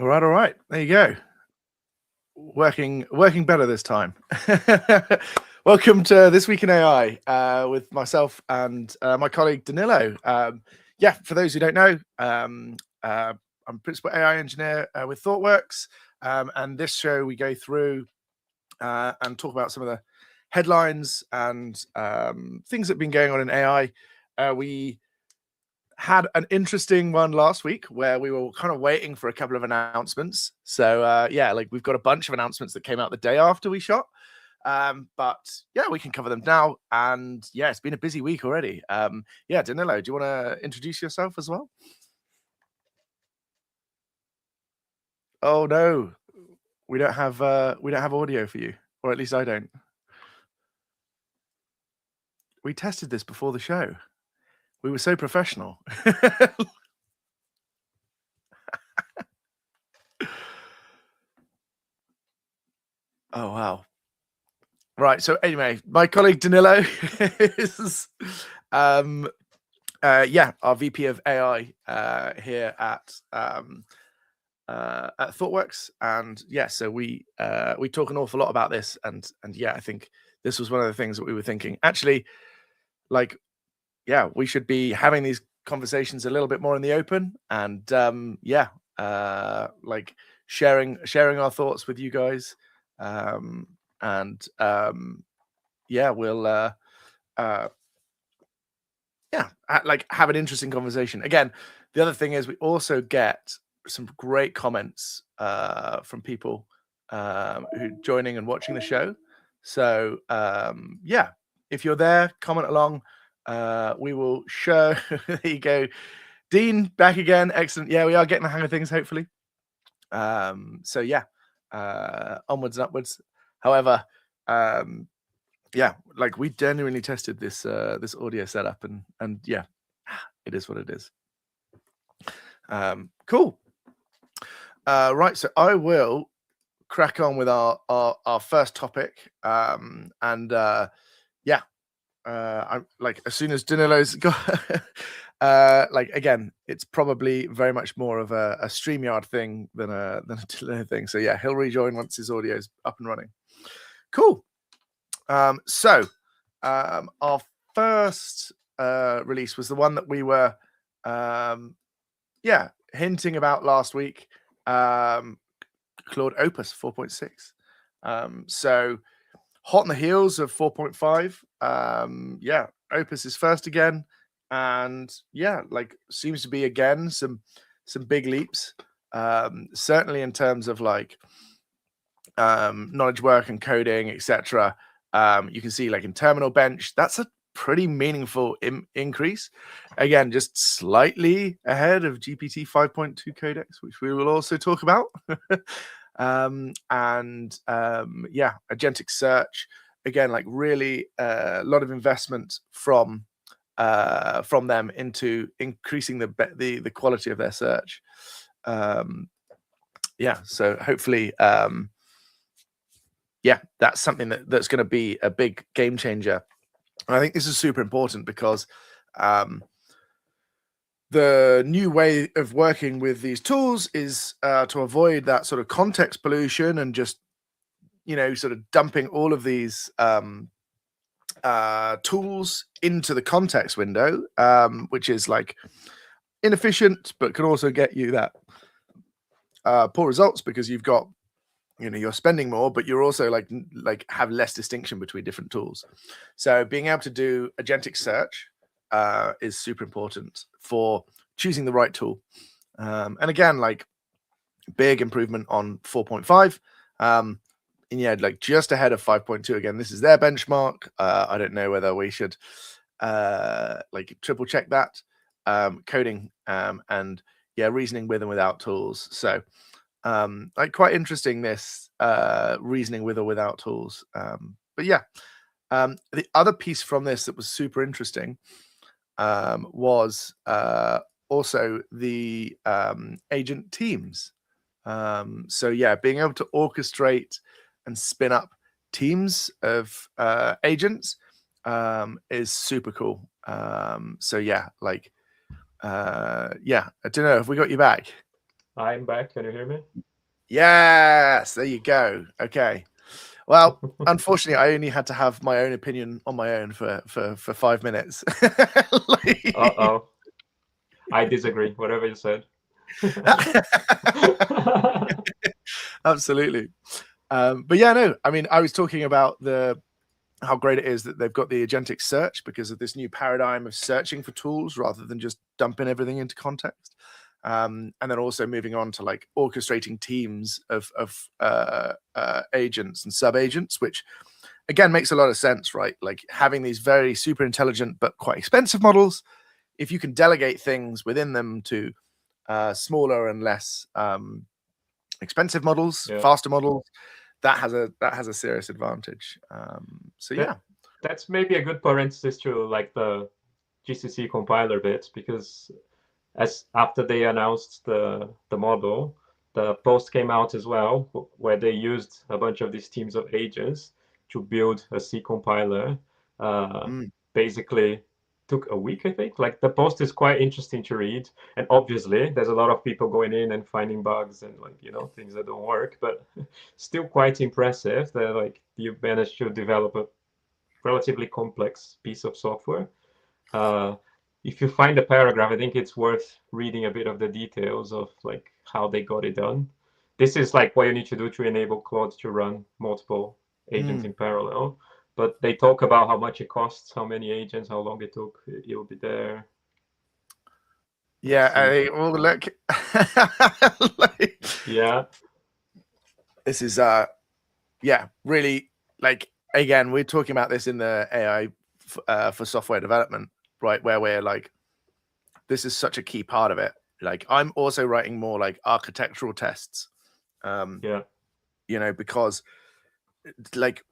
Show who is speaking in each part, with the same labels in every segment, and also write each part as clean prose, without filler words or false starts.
Speaker 1: All right. There you go. Working better this time. Welcome to This Week in AI with myself and my colleague Danilo. Yeah, for those who don't know, I'm principal AI engineer with ThoughtWorks, and this show we go through and talk about some of the headlines and things that have been going on in AI. We had an interesting one last week where we were kind of waiting for a couple of announcements. So yeah, like we've got a bunch of announcements that came out the day after we shot. But yeah, we can cover them now. And yeah, it's been a busy week already. Yeah, Danilo, do you want to introduce yourself as well? Oh no, we don't have audio for you, or at least I don't. We tested this before the show. We were so professional. Oh wow. Right. So anyway, my colleague Danilo is yeah, our VP of AI here at ThoughtWorks, and yeah, so we talk an awful lot about this, and yeah, I think this was one of the things that we were thinking. Actually, like, yeah, we should be having these conversations a little bit more in the open, and yeah, like sharing our thoughts with you guys, and yeah, we'll yeah, like have an interesting conversation. Again, the other thing is we also get some great comments from people who joining and watching the show. So yeah, if you're there, comment along. We will show. There you go, Dean, back again. Excellent. Yeah, we are getting the hang of things. Hopefully. So yeah, onwards and upwards. However, yeah, like we genuinely tested this this audio setup, and yeah, it is what it is. Cool. Right, so I will crack on with our first topic, and yeah, I'm like as soon as Danilo's got like again, it's probably very much more of a StreamYard thing than a Danilo thing. So yeah, he'll rejoin once his audio's up and running. Cool. So our first release was the one that we were yeah, hinting about last week, Claude Opus 4.6. So hot on the heels of 4.5. Yeah, Opus is first again, and yeah, like seems to be again some big leaps. Certainly in terms of like knowledge work and coding, etc. You can see like in Terminal Bench, that's a pretty meaningful increase. Again, just slightly ahead of GPT 5.2 Codex, which we will also talk about. And yeah, agentic search, again, like really a lot of investment from them into increasing the quality of their search. Yeah, so hopefully yeah, that's something that's going to be a big game changer. And I think this is super important because the new way of working with these tools is to avoid that sort of context pollution and just, you know, sort of dumping all of these tools into the context window, which is like inefficient, but can also get you that poor results because you've got, you know, you're spending more, but you're also like have less distinction between different tools. So being able to do agentic search is super important for choosing the right tool. And again, like big improvement on 4.5. And yeah, like just ahead of 5.2 again. This is their benchmark. I don't know whether we should like triple check that. Coding and yeah, reasoning with and without tools. So like quite interesting, this reasoning with or without tools. But yeah, the other piece from this that was super interesting was also the agent teams. So yeah, being able to orchestrate and spin up teams of agents is super cool. So yeah, like yeah, I don't know if we got you back.
Speaker 2: I'm back. Can you hear me?
Speaker 1: Yes, there you go. Okay. Well, unfortunately, I only had to have my own opinion on my own for 5 minutes. Like-
Speaker 2: Uh-oh. I disagree. Whatever you said.
Speaker 1: Absolutely. But yeah, no, I mean, I was talking about how great it is that they've got the agentic search because of this new paradigm of searching for tools rather than just dumping everything into context. And then also moving on to like orchestrating teams of agents and sub agents, which again makes a lot of sense, right? Like having these very super intelligent but quite expensive models, if you can delegate things within them to smaller and less expensive models,
Speaker 2: Yeah.
Speaker 1: faster models, that has a serious advantage. So yeah.
Speaker 2: That's maybe a good parenthesis to like the GCC compiler bit, because as after they announced the model, the post came out as well where they used a bunch of these teams of agents to build a C compiler.
Speaker 1: Mm.
Speaker 2: Basically took a week, I think. Like the post is quite interesting to read, and obviously there's a lot of people going in and finding bugs and like things that don't work, but still quite impressive that like you managed to develop a relatively complex piece of software. Uh, if you find a paragraph, I think it's worth reading a bit of the details of like how they got it done. This is like what you need to do to enable Claude to run multiple agents
Speaker 1: Mm.
Speaker 2: in parallel. But they talk about how much it costs, how many agents, how long it took. You'll be there. Let's
Speaker 1: Yeah,
Speaker 2: see.
Speaker 1: well, look, like,
Speaker 2: Yeah,
Speaker 1: this is yeah, really, like, again, we're talking about this in the AI for software development, right? Where we're like, this is such a key part of it. Like, I'm also writing more like architectural tests,
Speaker 2: yeah,
Speaker 1: because like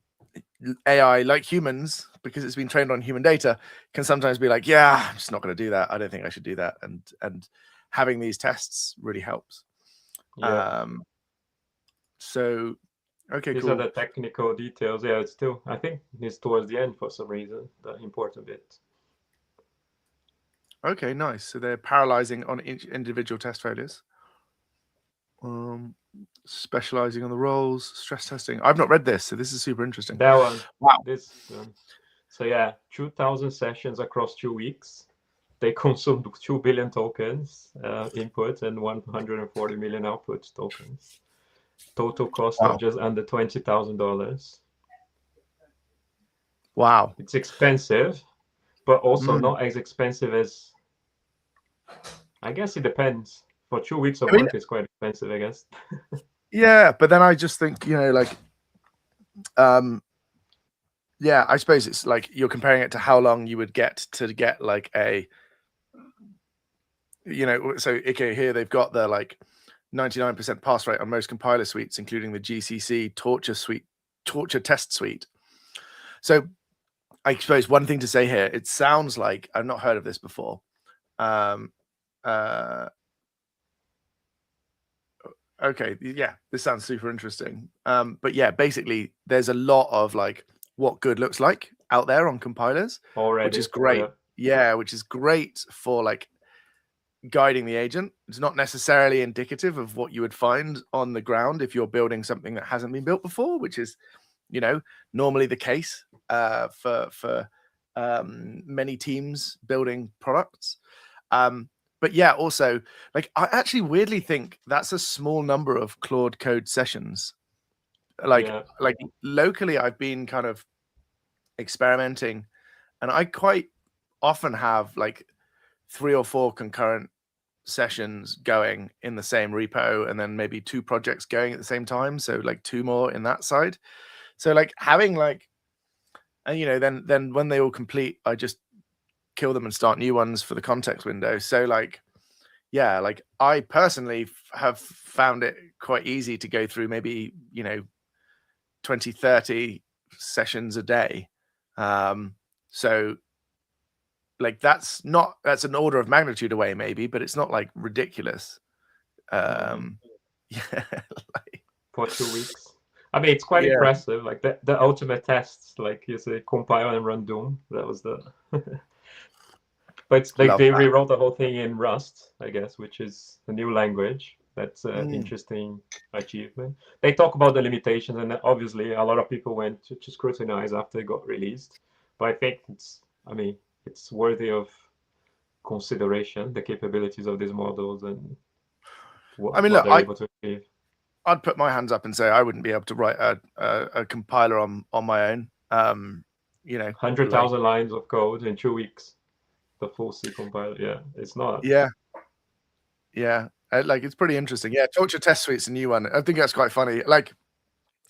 Speaker 1: AI, like humans, because it's been trained on human data, can sometimes be like, yeah, I'm just not going to do that. I don't think I should do that. And having these tests really helps.
Speaker 2: yeah.
Speaker 1: Um, so, okay,
Speaker 2: These are
Speaker 1: cool.
Speaker 2: the technical details. Yeah, it's still, I think it's towards the end for some reason, the important bit.
Speaker 1: Okay, nice. So they're paralyzing on individual test failures. Specializing on the roles, stress testing. I've not read this, so this is super interesting.
Speaker 2: That one,
Speaker 1: Wow.
Speaker 2: this one. So yeah, 2,000 sessions across 2 weeks. They consumed 2 billion tokens input and 140 million output tokens. Total cost of
Speaker 1: Wow.
Speaker 2: just under $20,000.
Speaker 1: Wow.
Speaker 2: It's expensive, but also
Speaker 1: Mm.
Speaker 2: not as expensive as, I guess it depends. For 2 weeks of
Speaker 1: I mean,
Speaker 2: work, it's quite expensive, I guess.
Speaker 1: yeah, but then I just think, like, um, yeah, I suppose it's like you're comparing it to how long you would get to get like so okay, here they've got the like 99% pass rate on most compiler suites, including the GCC torture test suite. So I suppose one thing to say here, it sounds like I've not heard of this before. Um, okay, yeah, this sounds super interesting. But yeah, basically, there's a lot of like what good looks like out there on compilers, which is
Speaker 2: Already.
Speaker 1: great.
Speaker 2: Yeah.
Speaker 1: Yeah, which is great for like guiding the agent. It's not necessarily indicative of what you would find on the ground if you're building something that hasn't been built before, which is, normally the case for many teams building products. But yeah, also, like, I actually weirdly think that's a small number of Claude Code sessions. Like,
Speaker 2: Yeah.
Speaker 1: like locally, I've been kind of experimenting, and I quite often have like 3 or 4 concurrent sessions going in the same repo, and then maybe 2 projects going at the same time. So like 2 more in that side. So like having like, and then when they all complete, I just kill them and start new ones for the context window. So like, yeah, like I personally have found it quite easy to go through maybe 20, 30 sessions a day. So like that's an order of magnitude away maybe, but it's not like ridiculous.
Speaker 2: Mm.
Speaker 1: Yeah, like,
Speaker 2: For 2 weeks. I mean, it's quite
Speaker 1: yeah,
Speaker 2: impressive. Like the ultimate tests, like you say, compile and run Doom. That was the. But it's like
Speaker 1: love
Speaker 2: they
Speaker 1: that.
Speaker 2: rewrote the whole thing in Rust, I guess, which is a new language That's an interesting achievement. They talk about the limitations, and obviously a lot of people went to scrutinize after it got released. But I think it's worthy of consideration, the capabilities of these models and what they're able to achieve.
Speaker 1: I'd put my hands up and say I wouldn't be able to write a compiler on my own.
Speaker 2: 100,000 lines of code in 2 weeks. The full C compiler. Yeah, it's not.
Speaker 1: Yeah. It's pretty interesting. Yeah, Torture Test Suite's a new one. I think that's quite funny. Like,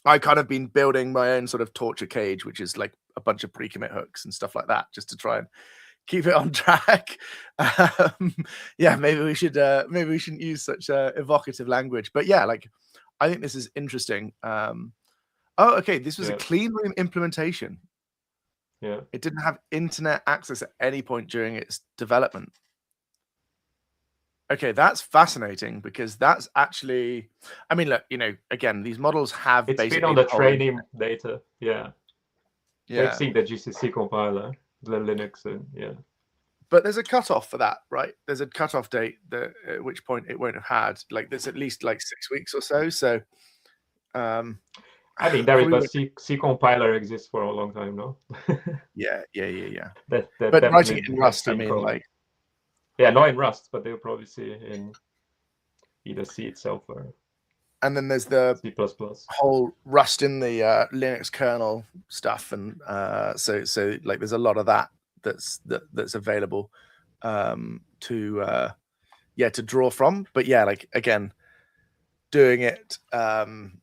Speaker 1: I kind of been building my own sort of Torture cage, which is like a bunch of pre-commit hooks and stuff like that, just to try and keep it on track. Maybe we shouldn't use such evocative language, but yeah, like, I think this is interesting. This was a clean room implementation.
Speaker 2: Yeah,
Speaker 1: it didn't have internet access at any point during its development. Okay, that's fascinating, because that's actually, I mean, look, again, these models have
Speaker 2: it's
Speaker 1: basically
Speaker 2: been on the training data. Yeah. They've seen the GCC compiler, the Linux, and
Speaker 1: But there's a cutoff for that, right? There's a cutoff date at which point it won't have had. Like, there's at least like 6 weeks or so. So,
Speaker 2: I mean, C compiler exists for a long time now.
Speaker 1: Yeah.
Speaker 2: But
Speaker 1: writing it in Rust, I mean, like.
Speaker 2: Yeah, not in Rust, but they'll probably see it in either C itself or.
Speaker 1: And then there's the
Speaker 2: C++.
Speaker 1: whole Rust in the Linux kernel stuff, and so like there's a lot of that's available to draw from. But yeah, like, again, doing it in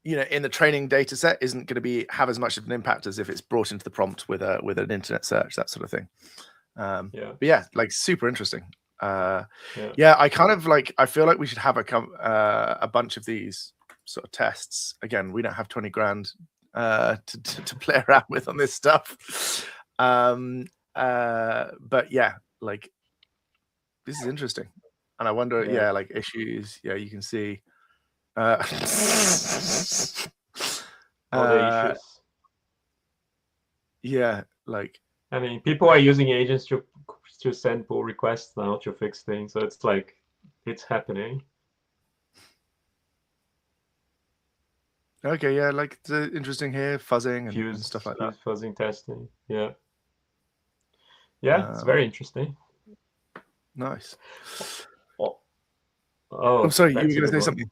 Speaker 1: the training data set isn't going to have as much of an impact as if it's brought into the prompt with an internet search, that sort of thing. But yeah, like, super interesting. I kind of like, I feel like we should have a bunch of these sort of tests. Again, we don't have 20 grand to play around with on this stuff. But yeah, like, this is interesting. And I wonder, like, issues, you can see.
Speaker 2: Other issues.
Speaker 1: Yeah, like,
Speaker 2: I mean, people are using agents to send pull requests now to fix things, so it's like, it's happening.
Speaker 1: Okay, yeah, like, it's interesting here, fuzzing and stuff like that.
Speaker 2: Fuzzing testing, yeah, it's very interesting.
Speaker 1: Nice.
Speaker 2: Oh,
Speaker 1: I'm sorry, you were going to say something.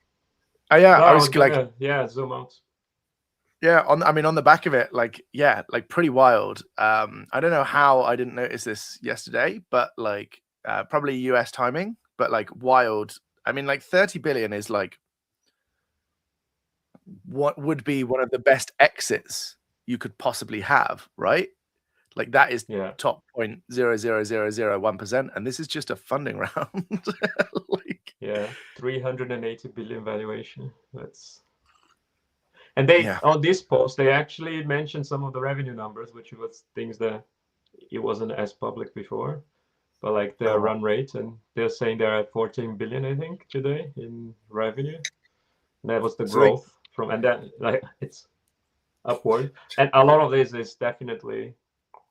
Speaker 1: I was like,
Speaker 2: zoom out.
Speaker 1: Yeah, on the back of it, like, pretty wild. I don't know how I didn't notice this yesterday, but like, probably US timing, but like, wild. I mean, like, 30 billion is like what would be one of the best exits you could possibly have, right? Like, that is top 0.00001%, and this is just a funding round. Like,
Speaker 2: 380 billion valuation. And they on this post, they actually mentioned some of the revenue numbers, which was things that it wasn't as public before, but like their run rate, and they're saying they're at 14 billion, I think, today in revenue. And that was the growth from, and that, like, it's upward. And a lot of this is definitely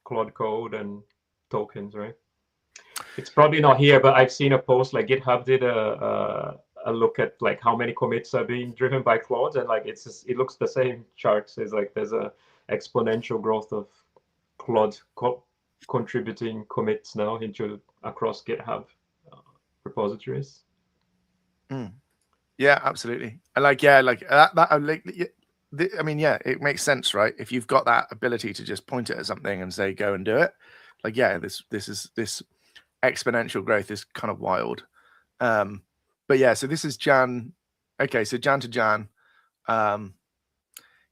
Speaker 2: Claude Code and tokens, right? It's probably not here, but I've seen a post, like GitHub did a look at like how many commits are being driven by Claude, and like it looks the same chart says, like, there's a exponential growth of Claude contributing commits now across GitHub repositories.
Speaker 1: Yeah, absolutely. And like, that I mean, it makes sense, right? If you've got that ability to just point it at something and say, go and do it, like, this exponential growth is kind of wild. But yeah, so this is Jan. Okay, so Jan to Jan. Kind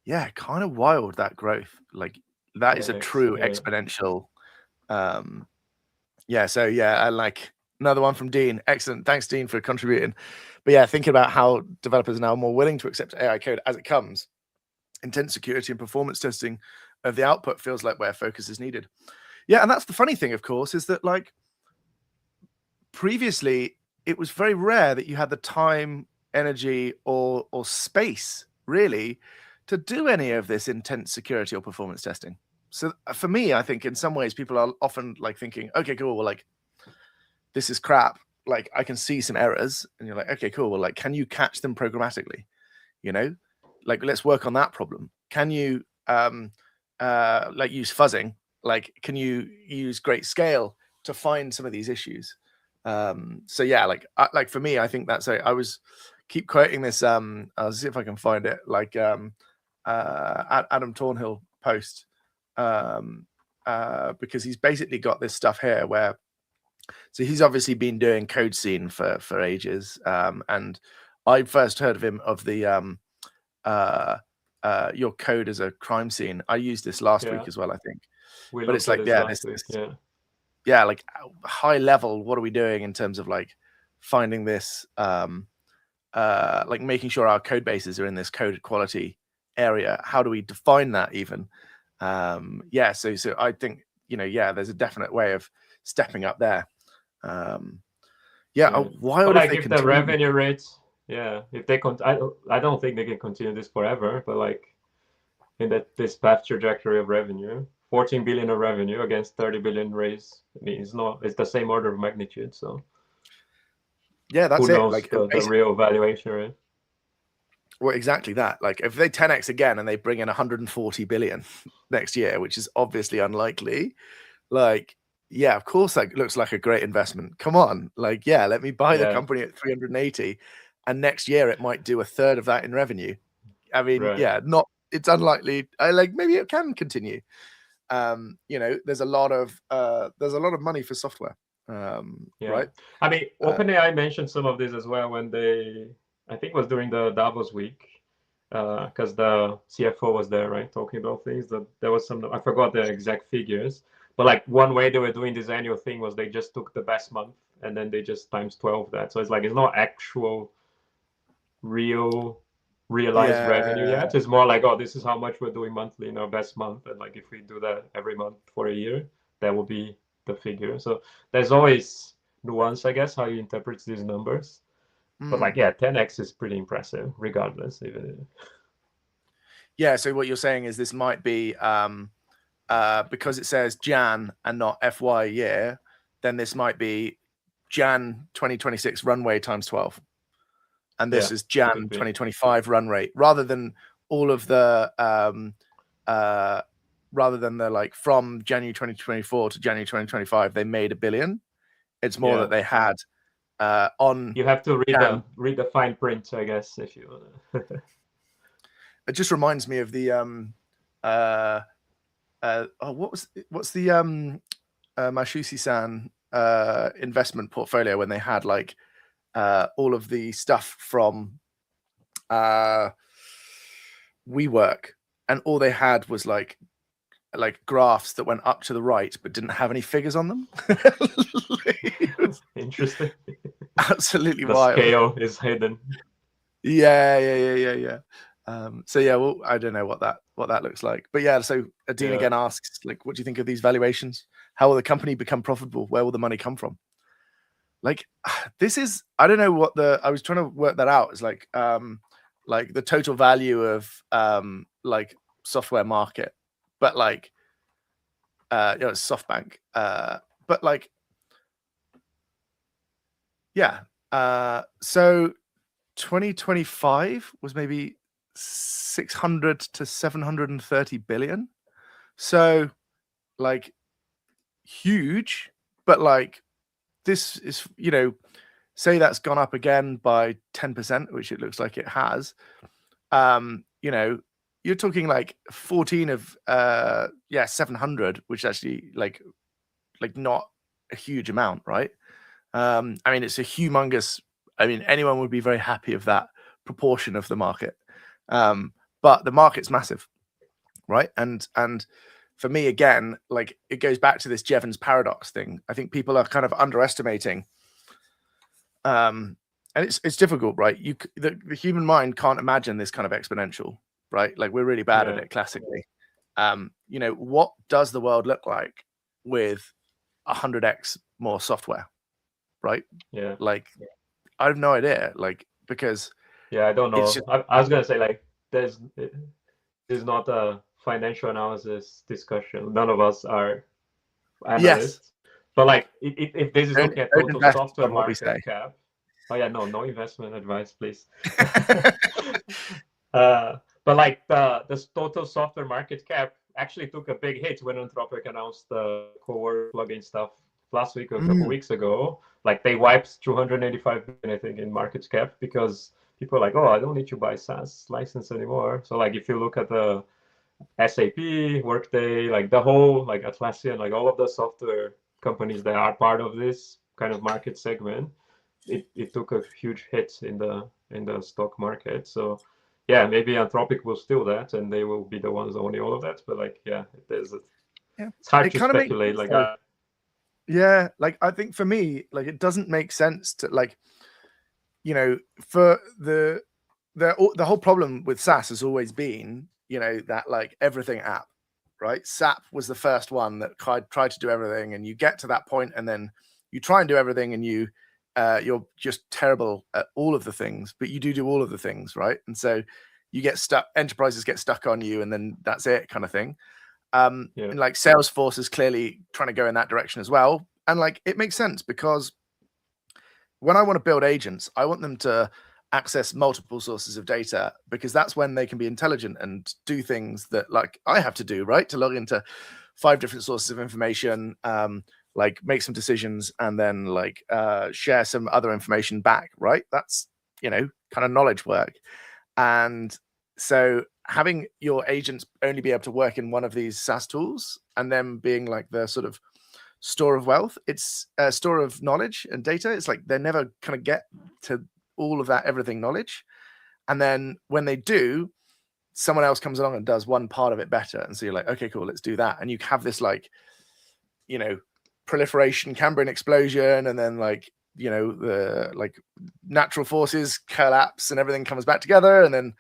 Speaker 1: of wild, that growth. Like, that is a true exponential. And like, another one from Dean. Excellent. Thanks, Dean, for contributing. But yeah, thinking about how developers are now more willing to accept AI code as it comes. Intense security and performance testing of the output feels like where focus is needed. Yeah, and that's the funny thing, of course, is that, like, previously it was very rare that you had the time, energy, or space, really, to do any of this intense security or performance testing. So for me, I think in some ways people are often like thinking, okay, cool, well, like, this is crap. like I can see some errors, and you're like, okay, cool. Well, like, can you catch them programmatically? You know, like let's work on that problem. Can you like use fuzzing? Like, can you use Grayscale to find some of these issues? So yeah, like for me, I think that's I was keep quoting this. I'll see if I can find it. Like Adam Thornhill post, because he's basically got this stuff here where, so he's obviously been doing code scene for ages, and I first heard of him of the your code as a crime scene. I used this last week as well, I think. But it's like, yeah, yeah, like high level, what are we doing in terms of like finding this, like making sure our code bases are in this code quality area? How do we define that even? Yeah, so I think, you know, yeah, there's a definite way of stepping up there. Why would
Speaker 2: like if the revenue rates, if they I don't think they can continue this forever, but like in this path trajectory of revenue, 14 billion of revenue against 30 billion raise, I mean, it's the same order of magnitude. So
Speaker 1: yeah, that's
Speaker 2: who knows
Speaker 1: like
Speaker 2: the real valuation, right?
Speaker 1: Well, exactly that. Like if they 10x again and they bring in 140 billion next year, which is obviously unlikely, like, yeah, of course that looks like a great investment. Come on, like, yeah, let me buy the company at 380, and next year it might do a third of that in revenue. I mean, it's unlikely. Like maybe it can continue. You know, there's a lot of money for software. Right?
Speaker 2: I mean, OpenAI mentioned some of this as well when I think it was during the Davos week, because the CFO was there, right, talking about things. That there was some, I forgot the exact figures, but like one way they were doing this annual thing was they just took the best month and then they just times 12 that. So it's like, it's not actual realized revenue yet. It's more like, oh, this is how much we're doing monthly in our best month, and like if we do that every month for a year, that will be the figure. So there's always nuance, I guess, how you interpret these numbers. But like, 10x is pretty impressive regardless. Even
Speaker 1: yeah, so what you're saying is this might be because it says Jan and not FY year, then this might be Jan 2026 runway times 12. And this is Jan 2025 run rate, rather than all of the rather than the like from January 2024 to January 2025 they made $1 billion. It's more that they had on.
Speaker 2: You have to read the fine print, I guess, if you want to.
Speaker 1: It just reminds me of the what's the Mashusi-san investment portfolio, when they had like all of the stuff from WeWork, and all they had was like graphs that went up to the right but didn't have any figures on them.
Speaker 2: Interesting.
Speaker 1: Absolutely
Speaker 2: the
Speaker 1: wild.
Speaker 2: Scale is hidden.
Speaker 1: Yeah. So yeah, well, I don't know what that looks like, but yeah. So Adine again asks, like, what do you think of these valuations? How will the company become profitable? Where will the money come from? Like, this is, I don't know what I was trying to work that out. It's like the total value of like software market, but like it's SoftBank, but like, so 2025 was maybe 600 to 730 billion. So like huge, but like this is, you know, say that's gone up again by 10%, which it looks like it has. You know, you're talking like 14 of 700, which is actually like not a huge amount, right? I mean, it's a humongous, I mean, anyone would be very happy of that proportion of the market. But the market's massive, right? And for me, again, like it goes back to this Jevons paradox thing. I think people are kind of underestimating, and it's difficult, right? The human mind can't imagine this kind of exponential, right? Like we're really bad at it classically. You know, what does the world look like with 100x more software, right?
Speaker 2: Yeah.
Speaker 1: Like I have no idea, like, because
Speaker 2: I don't know. I was gonna say, like, there's not a financial analysis discussion. None of us are analysts. But like, if this is
Speaker 1: Don't,
Speaker 2: looking at
Speaker 1: don't
Speaker 2: total
Speaker 1: invest
Speaker 2: software
Speaker 1: on what we
Speaker 2: market
Speaker 1: say.
Speaker 2: cap, oh yeah, no investment advice, please. But like the total software market cap actually took a big hit when Anthropic announced the core plugin stuff last week or a couple weeks ago. Like they wiped 285 billion, I think, in market cap because people are like, oh, I don't need to buy SaaS license anymore. So like if you look at the SAP, Workday, like the whole like Atlassian, like all of the software companies that are part of this kind of market segment, it took a huge hit in the stock market. So yeah, maybe Anthropic will steal that and they will be the ones owning all of that. But like, yeah, it's hard
Speaker 1: It
Speaker 2: to
Speaker 1: kind of makes
Speaker 2: speculate.
Speaker 1: sense,
Speaker 2: Like,
Speaker 1: though. Yeah, like I think for me, like it doesn't make sense to like, you know, for the whole problem with SaaS has always been, you know, that like everything app, right? SAP was the first one that tried to do everything, and you get to that point, and then you try and do everything, and you're just terrible at all of the things, but you do all of the things, right? And so you get stuck. Enterprises get stuck on you, and then that's it, kind of thing. And like Salesforce is clearly trying to go in that direction as well, and like it makes sense because when I want to build agents, I want them to access multiple sources of data because that's when they can be intelligent and do things that like I have to do, right? To log into 5 different sources of information, like make some decisions and then like share some other information back, right? That's, you know, kind of knowledge work. And so having your agents only be able to work in one of these SaaS tools and then being like the sort of store of wealth, it's a store of knowledge and data. It's like they never kind of get to all of that everything knowledge, and then when they do, someone else comes along and does one part of it better, and so you're like, okay, cool, let's do that. And you have this like, you know, proliferation, Cambrian explosion, and then like, you know, the like natural forces collapse and everything comes back together, and then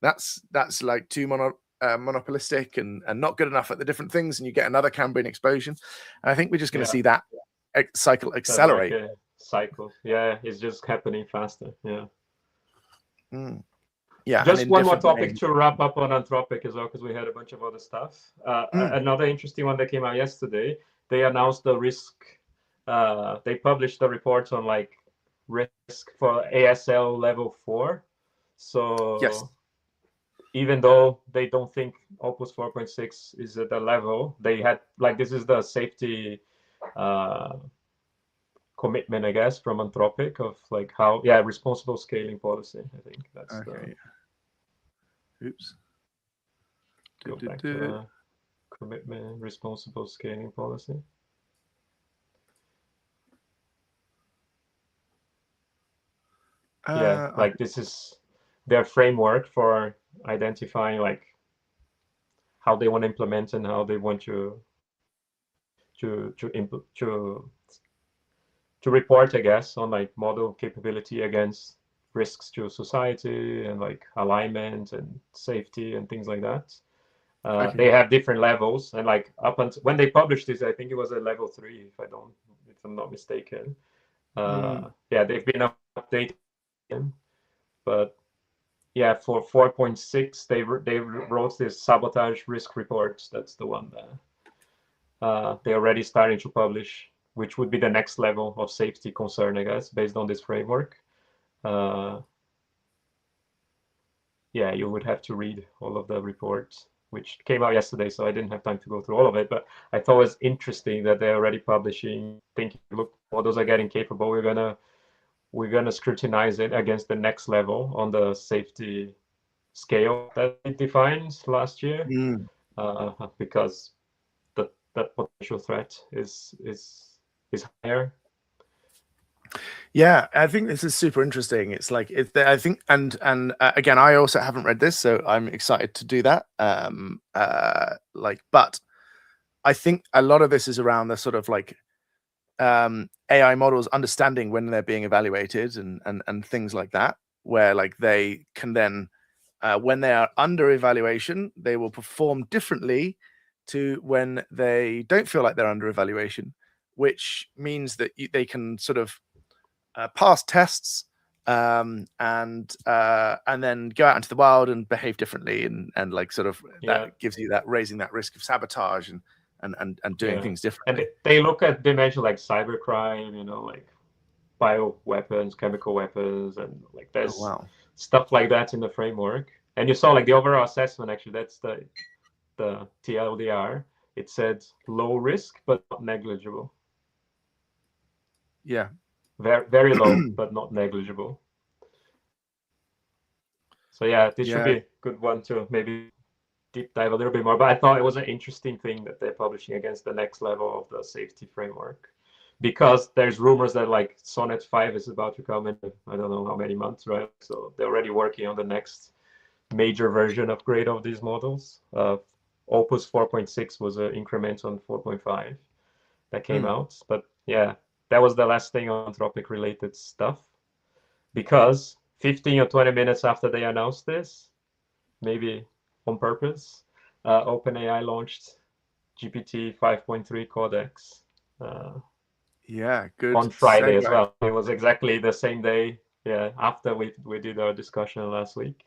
Speaker 1: that's like too monopolistic and not good enough at the different things, and you get another Cambrian explosion. And I think we're just going to see that cycle accelerate.
Speaker 2: Like cycle, yeah, it's just happening faster.
Speaker 1: Yeah.
Speaker 2: Just one more topic to wrap up on Anthropic as well, because we had a bunch of other stuff. Another interesting one that came out yesterday. They announced the risk. They published the reports on like risk for ASL level 4. So
Speaker 1: yes,
Speaker 2: even though they don't think Opus 4.6 is at the level, they had like this is the safety commitment, I guess, from Anthropic of like how responsible scaling policy. I think that's
Speaker 1: okay. Oops.
Speaker 2: Go back to the commitment, responsible scaling policy. Like this is their framework for identifying like how they want to implement and how they want to report, I guess, on like model capability against risks to society and like alignment and safety and things like that. They have different levels, and like up until when they published this, I think it was a level 3, if I'm not mistaken. They've been updated, but yeah, for 4.6, they wrote this sabotage risk reports. That's the one that they're already starting to publish, which would be the next level of safety concern, I guess, based on this framework. You would have to read all of the reports, which came out yesterday, so I didn't have time to go through all of it. But I thought it was interesting that they're already publishing, thinking, look, models are getting capable. We're gonna scrutinize it against the next level on the safety scale that it defines last year, because that potential threat is higher.
Speaker 1: Yeah, I think this is super interesting. It's like I think, and again, I also haven't read this, so I'm excited to do that. But I think a lot of this is around the sort of like AI models understanding when they're being evaluated and things like that, where like they can then, when they are under evaluation, they will perform differently to when they don't feel like they're under evaluation, which means that they can sort of pass tests and then go out into the wild and behave differently and like sort of that gives you that raising that risk of sabotage and doing things
Speaker 2: And
Speaker 1: differently.
Speaker 2: they look at dimensions like cybercrime, you know, like bio weapons, chemical weapons, and like
Speaker 1: Oh
Speaker 2: there's
Speaker 1: wow.
Speaker 2: stuff like that in the framework. And you saw like the overall assessment, actually, that's the TLDR. It said low risk but not negligible.
Speaker 1: Yeah.
Speaker 2: Very very low but not negligible. So yeah, this should
Speaker 1: Yeah.
Speaker 2: be a good one to maybe deep dive a little bit more. But I thought it was an interesting thing that they're publishing against the next level of the safety framework, because there's rumors that like Sonnet 5 is about to come in I don't know how many months, right? So they're already working on the next major version upgrade of these models. Opus 4.6 was an increment on 4.5 that came out. But yeah, that was the last thing on Anthropic related stuff, because 15 or 20 minutes after they announced this, maybe on purpose, OpenAI launched GPT 5.3 Codex
Speaker 1: Yeah. Good
Speaker 2: on Friday as
Speaker 1: segue.
Speaker 2: well. It was exactly the same day, yeah, after we did our discussion last week.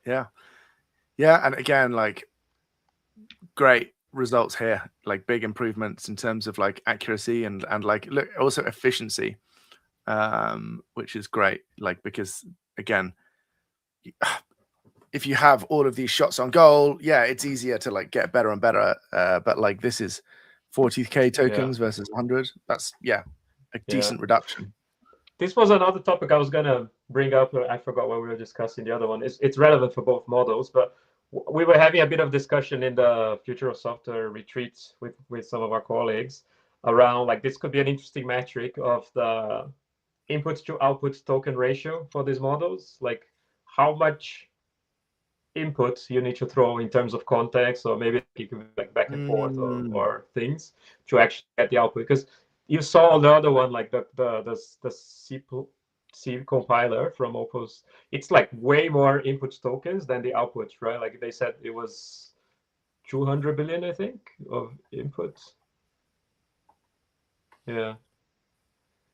Speaker 1: Yeah. Yeah. And again, like great results here, like big improvements in terms of like accuracy and like look also efficiency, which is great. Like because again, if you have all of these shots on goal, yeah, it's easier to like get better and better. But like this is 40k tokens versus 100. That's a decent reduction.
Speaker 2: This was another topic I was gonna bring up. I forgot what we were discussing. The other one it's relevant for both models, but we were having a bit of discussion in the Future of Software retreat with some of our colleagues around like this could be an interesting metric of the input to output token ratio for these models, like how much input you need to throw in terms of context, or maybe you can like back and forth or things to actually get the output. Because you saw the other one, like the C compiler from Opus, it's like way more input tokens than the output, right? Like they said it was 200 billion, I think, of inputs. Yeah.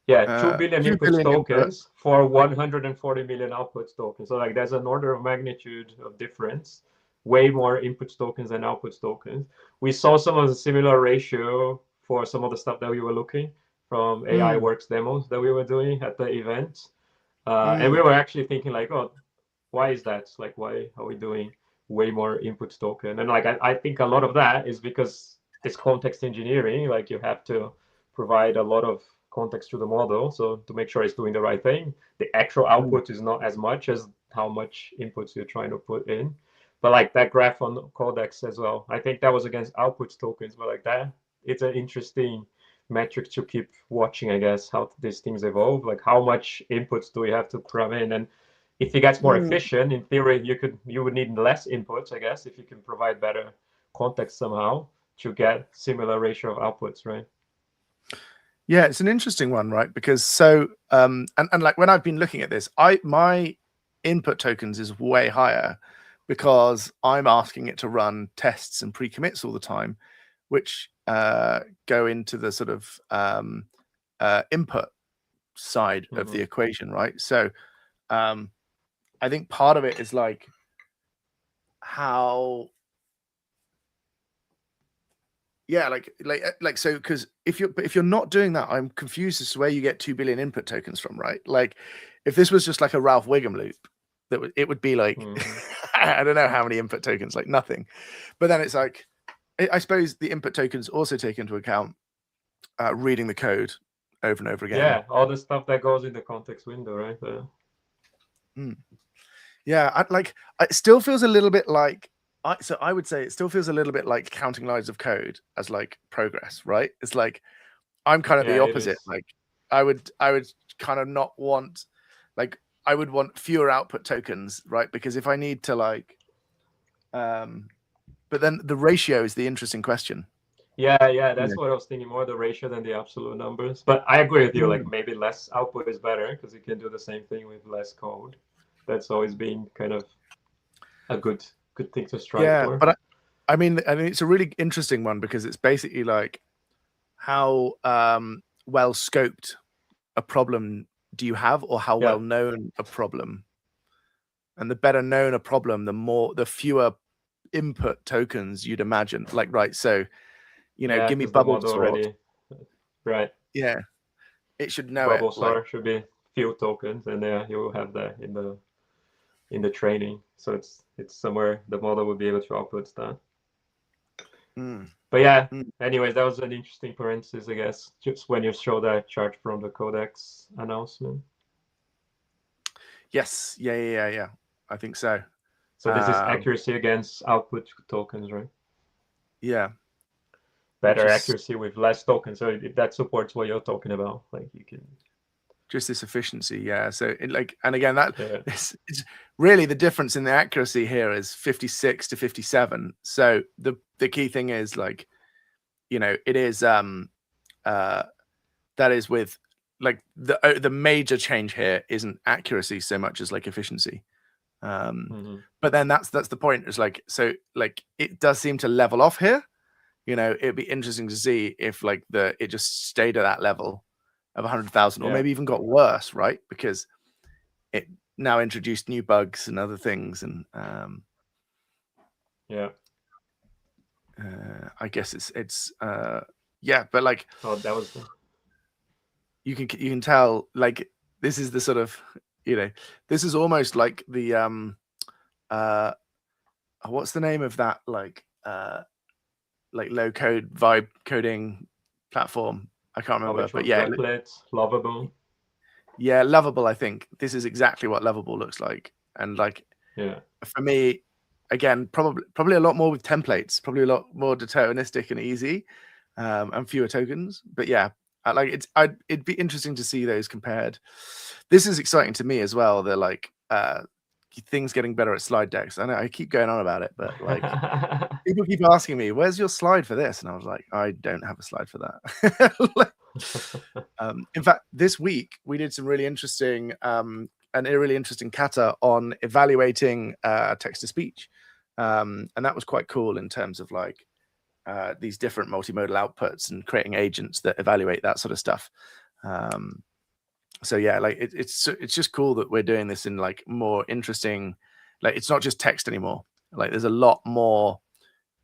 Speaker 2: Yeah, 2 billion
Speaker 1: 2
Speaker 2: input
Speaker 1: billion
Speaker 2: tokens for 140 million output tokens. So like there's an order of magnitude of difference, way more input tokens than output tokens. We saw some of the similar ratio for some of the stuff that we were looking from AI Works demos that we were doing at the event. And we were actually thinking like, oh, why is that? Like, why are we doing way more input token? And like, I think a lot of that is because this context engineering, like you have to provide a lot of context to the model, so to make sure it's doing the right thing. The actual output is not as much as how much inputs you're trying to put in. But like that graph on Codex as well, I think that was against output tokens, but like that, it's an interesting metric to keep watching, I guess, how these things evolve. Like how much inputs do we have to cram in? And if it gets more efficient, in theory, you would need less inputs, I guess, if you can provide better context somehow to get similar ratio of outputs, right?
Speaker 1: Yeah, it's an interesting one, right? Because so and like when I've been looking at this, my input tokens is way higher because I'm asking it to run tests and pre-commits all the time, which go into the sort of input side of the equation, right? So I think part of it is like how like so because if you're not doing that, I'm confused as to where you get 2 billion input tokens from, right? Like if this was just like a Ralph Wiggum loop, it would be like I don't know how many input tokens, like nothing. But then it's like I suppose the input tokens also take into account reading the code over and over again.
Speaker 2: Yeah, all the stuff that goes in the context window, right?
Speaker 1: Yeah, it still feels a little bit like I would say it still feels a little bit like counting lines of code as like progress, right? It's like I'm kind of the opposite. Like I would kind of not want, like I would want fewer output tokens, right? Because if I need to like but then the ratio is the interesting question.
Speaker 2: Yeah, that's what I was thinking, more the ratio than the absolute numbers. But I agree with you, like maybe less output is better because you can do the same thing with less code. That's always been kind of a good thing to strive for.
Speaker 1: But I mean it's a really interesting one because it's basically like how well scoped a problem do you have, or how well known a problem. And the better known a problem, the fewer input tokens you'd imagine. Like, right, so
Speaker 2: Yeah,
Speaker 1: give me
Speaker 2: 'cause the
Speaker 1: bubble
Speaker 2: model
Speaker 1: sort.
Speaker 2: already. Right.
Speaker 1: Yeah, it should know
Speaker 2: Bubble
Speaker 1: it. Like,
Speaker 2: sort should be few tokens, and you will have that in the training. So it's somewhere the model will be able to output that. But yeah, anyways, that was an interesting parenthesis, I guess, just when you show that chart from the Codex announcement.
Speaker 1: yes, yeah. I think so.
Speaker 2: So this is accuracy against output tokens, right?
Speaker 1: Yeah.
Speaker 2: Better accuracy with less tokens. So if that supports what you're talking about, like you can
Speaker 1: just this efficiency, yeah. So and again, that it's really the difference in the accuracy here is 56 to 57. So the key thing is like, it is that is with like the major change here isn't accuracy so much as like efficiency. But then that's the point. Is like, so like it does seem to level off here. It'd be interesting to see if like it just stayed at that level of 100,000 or maybe even got worse, right? Because it now introduced new bugs and other things, and I guess it's but like,
Speaker 2: oh, that was
Speaker 1: you can tell like this is the sort of this is almost like the what's the name of that like low code vibe coding platform? I can't remember, but yeah,
Speaker 2: Replit, Lovable.
Speaker 1: Yeah, Lovable. I think this is exactly what Lovable looks like, and like, for me, again, probably a lot more with templates, probably a lot more deterministic and easy, and fewer tokens. But yeah, it'd be interesting to see those compared. This is exciting to me as well. They're like things getting better at slide decks. I know I keep going on about it, but like people keep asking me, "Where's your slide for this?" And I was like, "I don't have a slide for that." In fact, this week we did some really interesting kata on evaluating text to speech, and that was quite cool in terms of like these different multimodal outputs and creating agents that evaluate that sort of stuff. So yeah, like it's just cool that we're doing this in like more interesting, like it's not just text anymore. Like there's a lot more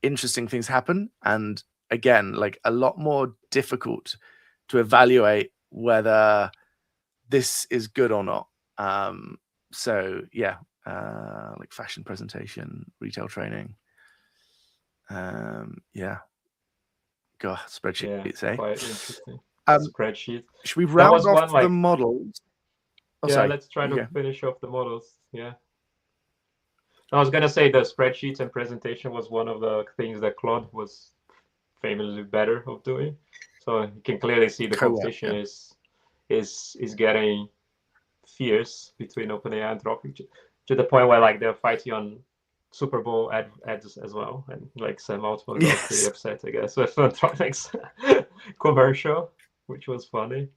Speaker 1: interesting things happen, and again, like a lot more difficult to evaluate whether this is good or not. So yeah, like fashion presentation, retail training. Yeah. God, spreadsheets, eh?
Speaker 2: Quite interesting. Spreadsheet.
Speaker 1: Should we round off the models?
Speaker 2: Let's try to finish off the models. Yeah. I was gonna say the spreadsheets and presentation was one of the things that Claude was famously better of doing. So you can clearly see the competition is getting fierce between OpenAI and Anthropic to the point where like they're fighting on Super Bowl ads as well, and like Sam Altman got pretty upset, I guess, with Anthropic's commercial, which was funny.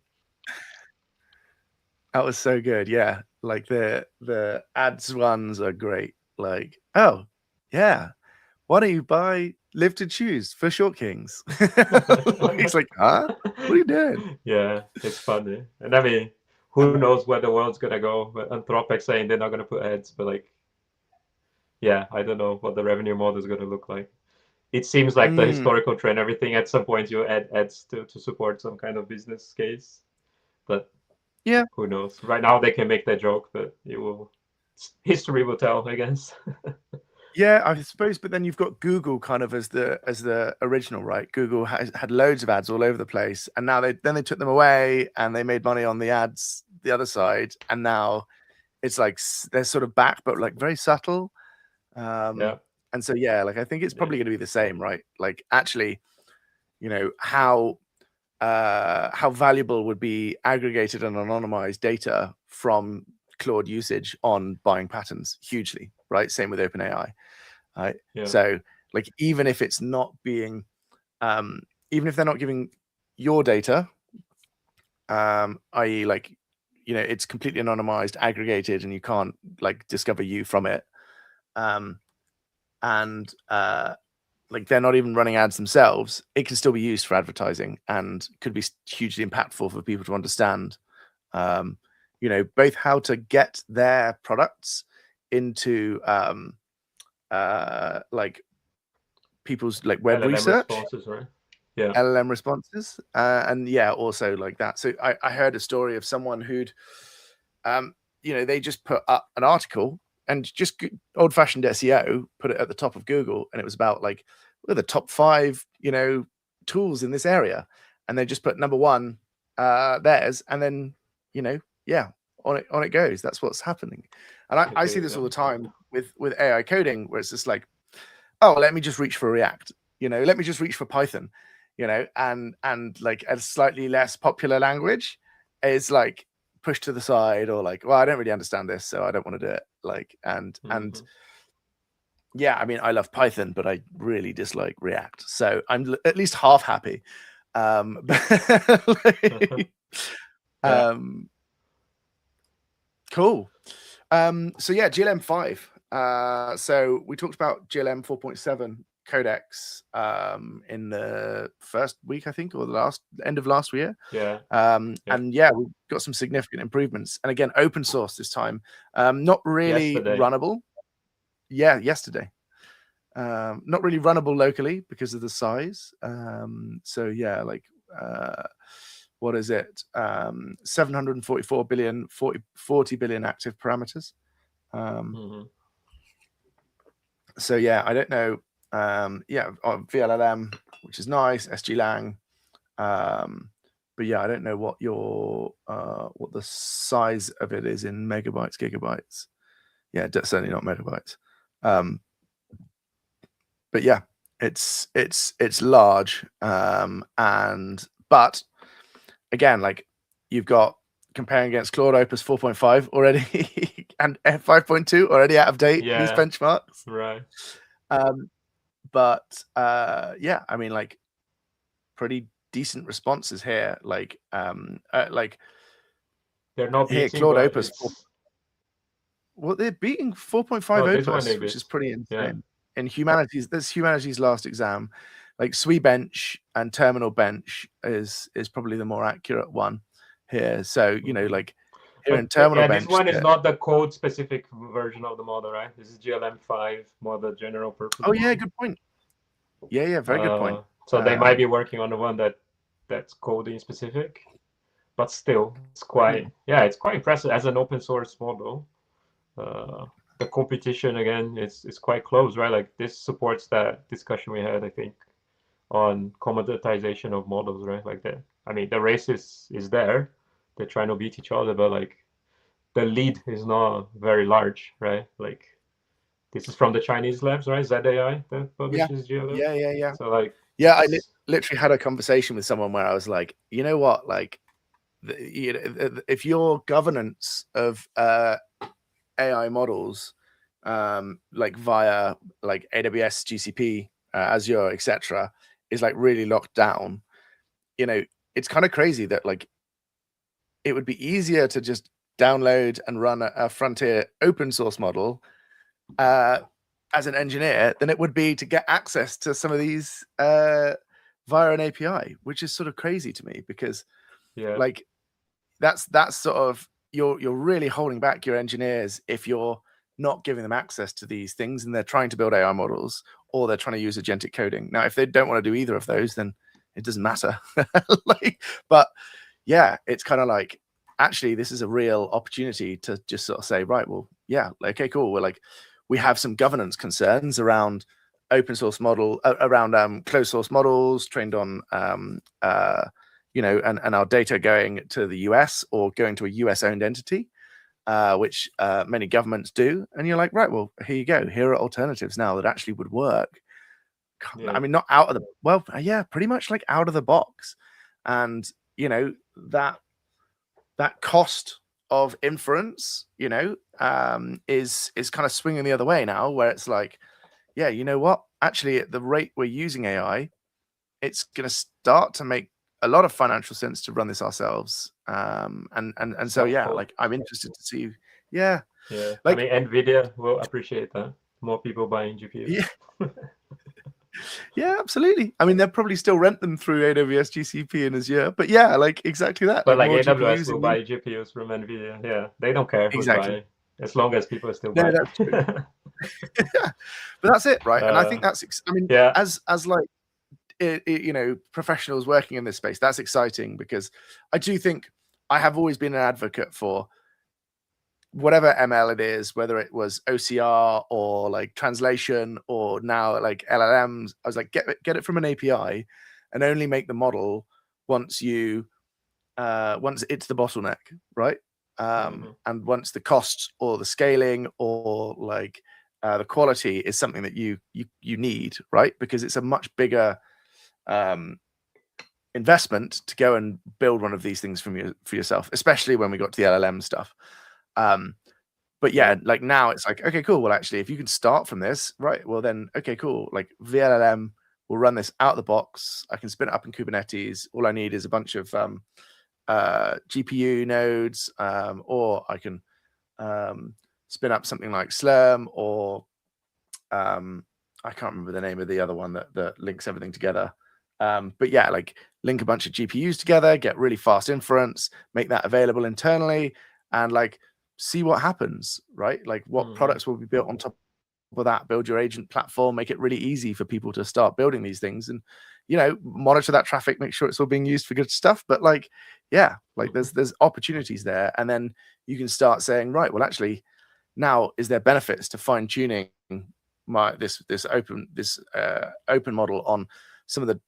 Speaker 1: That was so good, yeah. Like the ads ones are great. Like, oh yeah, why don't you buy lifted shoes for Short Kings? He's like, huh? What are you doing?
Speaker 2: Yeah, it's funny, and I mean, who knows where the world's gonna go? But Anthropic saying they're not gonna put ads, but like, yeah, I don't know what the revenue model is gonna look like. It seems like the historical trend, everything at some point you add ads to support some kind of business case, but
Speaker 1: yeah,
Speaker 2: who knows? Right now they can make that joke, but history will tell, I guess.
Speaker 1: Yeah, I suppose, but then you've got Google kind of as the original, right? Google had loads of ads all over the place, and now they took them away and they made money on the ads the other side, and now it's like they're sort of back, but like very subtle. And so yeah, like I think it's probably going to be the same, right? Like actually, how valuable would be aggregated and anonymized data from Claude usage on buying patterns hugely, right? Same with OpenAI. Right. Yeah. So like even if it's not being even if they're not giving your data, i.e. like it's completely anonymized, aggregated, and you can't like discover you from it, and like they're not even running ads themselves, it can still be used for advertising and could be hugely impactful for people to understand both how to get their products into like people's like web
Speaker 2: LLM
Speaker 1: research,
Speaker 2: responses, right? Yeah.
Speaker 1: LLM responses, and yeah, also like that. So I heard a story of someone who'd, they just put up an article and just old-fashioned SEO, put it at the top of Google, and it was about like, what are the top 5, tools in this area, and they just put number 1 theirs, and then on it goes. That's what's happening. And I see this all the time with AI coding, where it's just like, oh, let me just reach for React, let me just reach for Python, and like a slightly less popular language is like pushed to the side, or like, well, I don't really understand this, so I don't want to do it. Like, and yeah, I mean, I love Python, but I really dislike React, so I'm at least half happy. Cool. So yeah, GLM 5. So we talked about GLM 4.7 codecs in the first week, I think, or the end of last year. And yeah, we've got some significant improvements, and again, open source this time. Not really runnable. Yeah, yesterday. Not really runnable locally because of the size. So yeah, like what is it? 744 billion, 40 billion active parameters. So yeah, I don't know. VLLM, which is nice, SGLang. But yeah, I don't know what what the size of it is in megabytes, gigabytes. Yeah, certainly not megabytes. But yeah, it's large. But again, like, you've got comparing against Claude Opus 4.5 already and F5.2 already out of date. These benchmarks,
Speaker 2: right?
Speaker 1: But yeah, I mean, like, pretty decent responses here. Like
Speaker 2: they're not beating
Speaker 1: here, Claude Opus. Well, they're beating 4.5 Opus, which is pretty insane. In humanities, this humanities last exam, like SWE bench and terminal bench is probably the more accurate one here. So like here in terminal bench,
Speaker 2: this one is not the code specific version of the model, right? This is GLM 5 model, general purpose.
Speaker 1: Oh yeah, good point. Yeah, very good point.
Speaker 2: So they might be working on the one that's coding specific, but still, it's quite it's quite impressive as an open source model. The competition, again, it's quite close, right? Like, this supports that discussion we had, I think, on commoditization of models, right? Like that. I mean, the race is there. They're trying to beat each other, but like, the lead is not very large, right? Like, this is from the Chinese labs, right? ZAI that publishes GLM.
Speaker 1: Yeah.
Speaker 2: So like,
Speaker 1: I literally had a conversation with someone where I was like, you know what, like, if your governance of AI models, like via like AWS, GCP, Azure, etc., is like really locked down, it's kind of crazy that like it would be easier to just download and run a Frontier open source model as an engineer than it would be to get access to some of these via an API, which is sort of crazy to me, because like that's sort of, you're really holding back your engineers if you're not giving them access to these things and they're trying to build AI models, or they're trying to use agentic coding. Now, if they don't want to do either of those, then it doesn't matter. But yeah, it's kind of like, actually, this is a real opportunity to just sort of say, right, well, yeah, okay, cool. We're like, we have some governance concerns around open source model, around closed source models trained on, and our data going to the US or going to a US owned entity, which many governments do. And you're like, right, well, here you go. Here are alternatives now that actually would work. I mean, not out of the, pretty much like out of the box. And, that cost of inference, is kind of swinging the other way now, where it's like, yeah, you know what? Actually, at the rate we're using AI, it's going to start to make a lot of financial sense to run this ourselves. And so, yeah, like, I'm interested to see. Yeah.
Speaker 2: Like, I mean, NVIDIA will appreciate that. More people buying GPUs.
Speaker 1: Yeah. Yeah, absolutely. I mean, they'll probably still rent them through AWS, GCP, and Azure. But yeah, like, exactly that.
Speaker 2: But like AWS will buy GPUs from NVIDIA. Yeah, they don't care who's buying. as long as people are still
Speaker 1: No,
Speaker 2: buying.
Speaker 1: that's true. But that's it, right? And I think that's, I mean,
Speaker 2: yeah.
Speaker 1: as like, you know, professionals working in this space, that's exciting, because I do think I have always been an advocate for whatever ML it is, whether it was OCR or like translation or now like LLMs. I was like, get it from an API and only make the model once you once it's the bottleneck, right? And once the cost or the scaling or like the quality is something that you need, right? Because it's a much bigger investment to go and build one of these things for yourself, especially when we got to the LLM stuff. But yeah, like now it's like, okay, cool. Well, actually, if you can start from this, right? Well, then, okay, cool. Like VLLM will run this out of the box. I can spin it up in Kubernetes. All I need is a bunch of GPU nodes, or I can spin up something like Slurm, or I can't remember the name of the other one that links everything together. But yeah, like link a bunch of GPUs together, get really fast inference, make that available internally, and like see what happens, right? Like what products will be built on top of that, build your agent platform, make it really easy for people to start building these things, and, you know, monitor that traffic, make sure it's all being used for good stuff. But like, yeah, like there's opportunities there. And then you can start saying, right, well, actually, now is there benefits to fine tuning this open model on some of the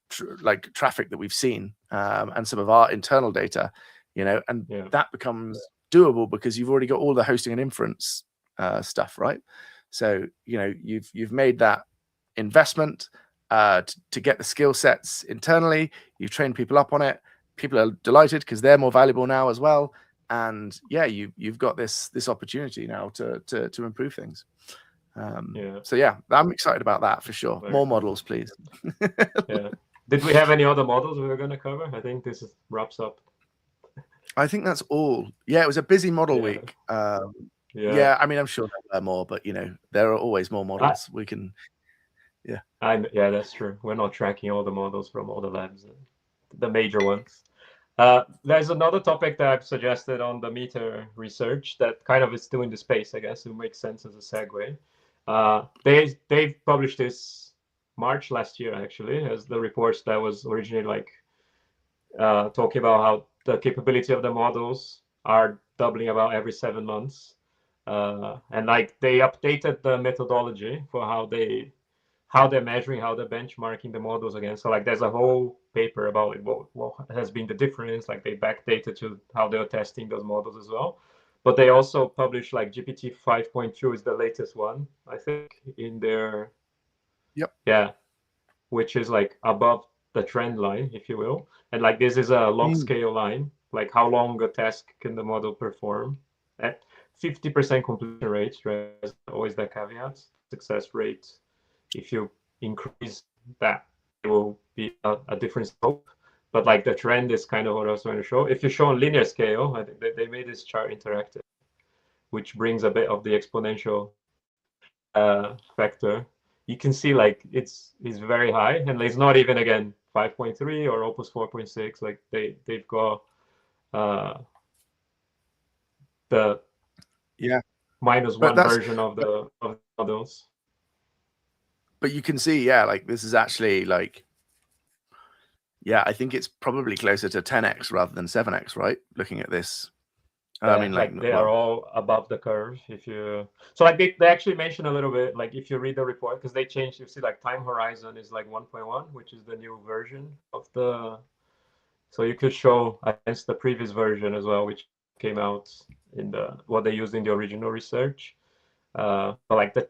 Speaker 1: traffic that we've seen, and some of our internal data, you know, and that becomes doable because you've already got all the hosting and inference stuff, right? So, you know, you've made that investment to get the skill sets internally. You've trained people up on it. People are delighted because they're more valuable now as well. And yeah, you've got this opportunity now to improve things. So yeah, I'm excited about that for sure. More models, please.
Speaker 2: Yeah. Did we have any other models we were going to cover? I think this wraps up.
Speaker 1: I think that's all. Yeah, it was a busy model week. Yeah, I mean, I'm sure there were more, but you know, there are always more models. We can. Yeah.
Speaker 2: Yeah, that's true. We're not tracking all the models from all the labs, the major ones. There's another topic that I've suggested on the Meter research that kind of is still in the space, I guess. It makes sense as a segue. They've published this March last year, actually, as the reports that was originally like talking about how the capability of the models are doubling about every 7 months. And like they updated the methodology for how they're measuring, how they're benchmarking the models again. So like there's a whole paper about like what has been the difference. Like they backdated to how they were testing those models as well. But they also published like GPT 5.2 is the latest one, I think, in their which is like above the trend line, if you will. And like this is a log scale line, like how long a task can the model perform at 50% completion rate, right? There's always that caveat. Success rate, if you increase that, it will be a different slope. But like the trend is kind of what I was trying to show. If you show on linear scale, I think they made this chart interactive, which brings a bit of the exponential factor. You can see like it's very high, and it's not even again 5.3 or Opus 4.6. Like they've got the -1 version of the models.
Speaker 1: But you can see, yeah, like this is actually like, yeah, I think it's probably closer to 10x rather than 7x, right? Looking at this. I mean, like
Speaker 2: they are all above the curve. If you like, they actually mention a little bit, like if you read the report, because they changed. You see, like time horizon is like 1.1, which is the new version of the. So you could show against the previous version as well, which came out in the what they used in the original research. But like the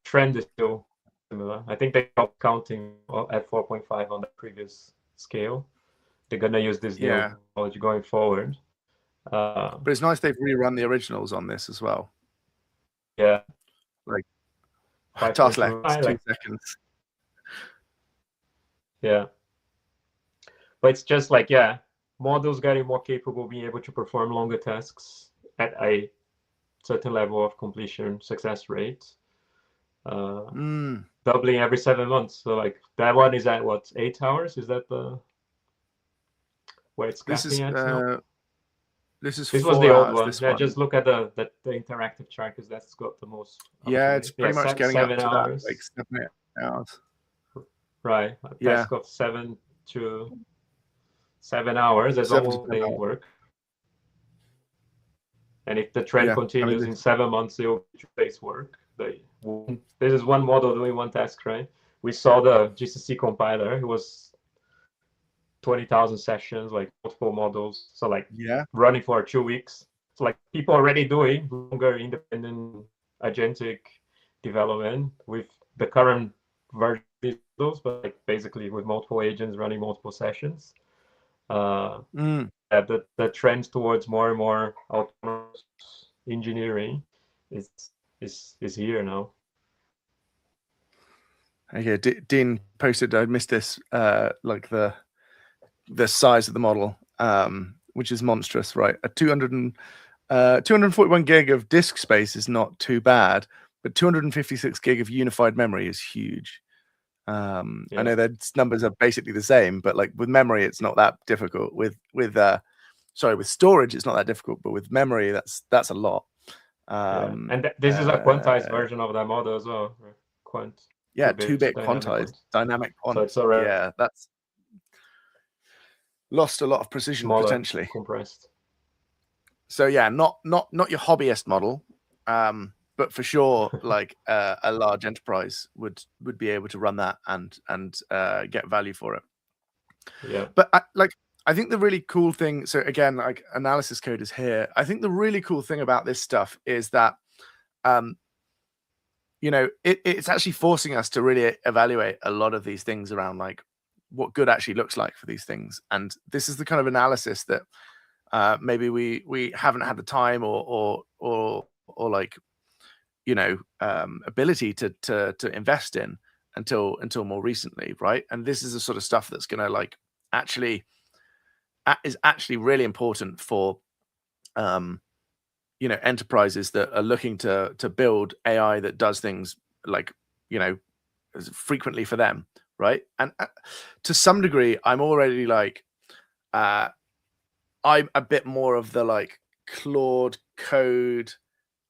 Speaker 2: trend is still similar. I think they stopped counting at 4.5 on the previous scale. They're gonna use this new technology going forward.
Speaker 1: But it's nice they've rerun the originals on this as well.
Speaker 2: Yeah.
Speaker 1: Like task left 2 seconds.
Speaker 2: Yeah. But it's just like, yeah, models getting more capable, being able to perform longer tasks at a certain level of completion success rate. Doubling every 7 months. So like that one is at what, 8 hours? Is that the where it's capping at now?
Speaker 1: This is
Speaker 2: This was
Speaker 1: 4
Speaker 2: the old
Speaker 1: hours.
Speaker 2: one.
Speaker 1: This
Speaker 2: Yeah,
Speaker 1: one.
Speaker 2: just look at the interactive chart because that's got the most.
Speaker 1: Yeah, it's pretty much getting up
Speaker 2: 7
Speaker 1: to
Speaker 2: hours.
Speaker 1: that, like 7 hours.
Speaker 2: Right.
Speaker 1: Yeah.
Speaker 2: That's got 7 to 7 hours. That's
Speaker 1: 7 to
Speaker 2: almost
Speaker 1: 10
Speaker 2: day
Speaker 1: hours.
Speaker 2: work. And if the trend
Speaker 1: Yeah,
Speaker 2: continues in 7 months, it will be 2 days work. This is one model doing one task, right? We saw the GCC compiler. It was 20,000 sessions, like multiple models. So like running for 2 weeks. So like people already doing longer independent agentic development with the current version of those, but like basically with multiple agents running multiple sessions. The trend towards more and more autonomous engineering is here now.
Speaker 1: Okay, Dean posted. I missed this. Like the size of the model, which is monstrous, right? A 241 gig of disk space is not too bad, but 256 gig of unified memory is huge. I know that numbers are basically the same, but like with memory, it's not that difficult. With storage, it's not that difficult, but with memory, that's a lot.
Speaker 2: And this is a quantized version of that model as well. Quant.
Speaker 1: Yeah, 2-bit quantized, dynamic quant.
Speaker 2: So it's already
Speaker 1: that's lost a lot of precision potentially.
Speaker 2: Compressed.
Speaker 1: So yeah, not your hobbyist model, but for sure, like a large enterprise would be able to run that and get value for it.
Speaker 2: Yeah.
Speaker 1: But I think the really cool thing. So again, like analysis code is here. I think the really cool thing about this stuff is that, it's actually forcing us to really evaluate a lot of these things around like what good actually looks like for these things. And this is the kind of analysis that maybe we haven't had the time or like ability to invest in until more recently, right? And this is the sort of stuff that's going to like is actually really important for enterprises that are looking to build AI that does things like frequently for them, right? And to some degree, I'm already like I'm a bit more of the like Claude Code